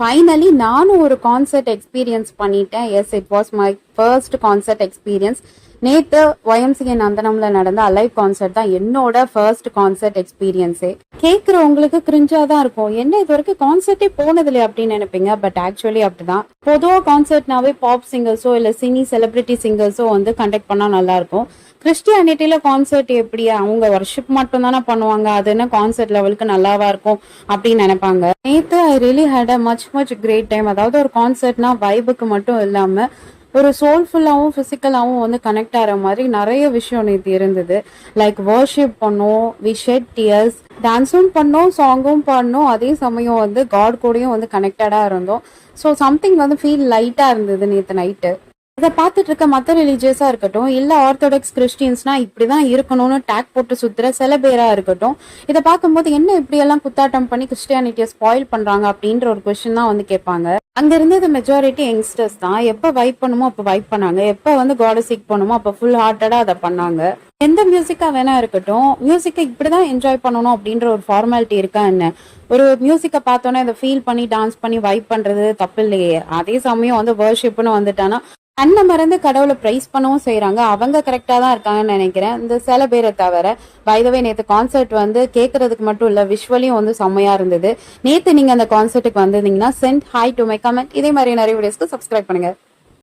Finally நானும் ஒரு concert experience பண்ணிட்டேன். Yes, it was my first concert experience. நேத்து YMCA நந்தனம்ல நடந்த அலைவ் கான்சர்ட் தான் என்னோட ஃபர்ஸ்ட் கான்சர்ட் எக்ஸ்பீரியன்ஸே. கேட்கறவங்களுக்கு கிரிஞ்சா தான் இருக்கும், என்ன இது வரைக்கும் கான்சர்ட்டே போனதில்லை அப்படின்னு நினைப்பீங்க. பட் ஆக்சுவலி அப்படிதான். பொதுவாக கான்சர்ட்னாவே பாப் சிங்கர்ஸோ இல்ல சினி செலிபிரிட்டி சிங்கர்ஸோ வந்து கண்டக்ட் பண்ணா நல்லா இருக்கும். கிறிஸ்டியானிட்டியில கான்சர்ட் எப்படி, அவங்க வர்ஷிப் மட்டும் தானே பண்ணுவாங்க, அது என்ன கான்சர்ட் லெவலுக்கு நல்லாவா இருக்கும் அப்படின்னு நினைப்பாங்க. நேத்து I really had a much great time. அதாவது ஒரு கான்சர்ட்னா வைபுக்கு மட்டும் இல்லாம ஒரு சோல்ஃபுல்லாகவும் ஃபிசிக்கலாகவும் வந்து கனெக்ட் ஆகிற மாதிரி நிறைய விஷயம் நேற்று இருந்தது. லைக் வர்ஷிப் பண்ணோம், வி ஷெட் டியர்ஸ், டான்ஸும் பண்ணோம், சாங்கும் பாடினோம், அதே சமயம் வந்து காட் கூடயும் வந்து கனெக்டடாக இருந்தோம். ஸோ சம்திங் வந்து ஃபீல் லைட்டாக இருந்தது நேற்று நைட்டு. இதை பார்த்துட்டு இருக்க மற்ற ரிலீஜியஸா இருக்கட்டும், இல்ல ஆர்த்தடாக்ஸ் கிறிஸ்டியன்ஸ்னா இப்படிதான் இருக்கணும்னு டேக் போட்டு சுத்துற சில பேரா இருக்கட்டும், இதை பார்க்கும்போது என்ன இப்படியெல்லாம் குத்தாட்டம் பண்ணி கிறிஸ்டியானிட்டியை ஸ்பாயில் பண்றாங்க அப்படின்ற ஒரு கொஸ்டின் தான் வந்து கேட்பாங்க. அங்க இருந்தது மெஜாரிட்டி யங்ஸ்டர்ஸ் தான். எப்ப வைப் பண்ணுமோ அப்ப வைப் பண்ணாங்க, எப்ப வந்து காட சீக் பண்ணுமோ அப்ப ஃபுல் ஹார்ட்டடா அதை பண்ணாங்க. எந்த மியூசிக்கா வேணா இருக்கட்டும், மியூசிக்கை இப்படிதான் என்ஜாய் பண்ணணும் அப்படின்ற ஒரு ஃபார்மாலிட்டி இருக்கா என்ன? ஒரு மியூசிக்கை பார்த்தோன்னே அதை ஃபீல் பண்ணி டான்ஸ் பண்ணி வைப் பண்றது தப்பு இல்லையே. அதே சமயம் வந்து வர்ஷிப்னு வந்துட்டானா கண்ணை மறந்து கடவுளை பிரைஸ் பண்ணவும் செய்யறாங்க. அவங்க கரெக்டா தான் இருக்காங்கன்னு நினைக்கிறேன், இந்த சில பேரை தவிர. பைதவே நேற்று கான்சர்ட் வந்து கேட்கறதுக்கு மட்டும் இல்ல, விஷுவலியும் வந்து செம்மையா இருந்தது. நேற்று நீங்க அந்த கான்சர்ட்டுக்கு வந்திருந்தீங்கன்னா send hi to my comment. இதே மாதிரி நிறைய வீடியோஸ்க்கு சப்ஸ்கிரைப் பண்ணுங்க.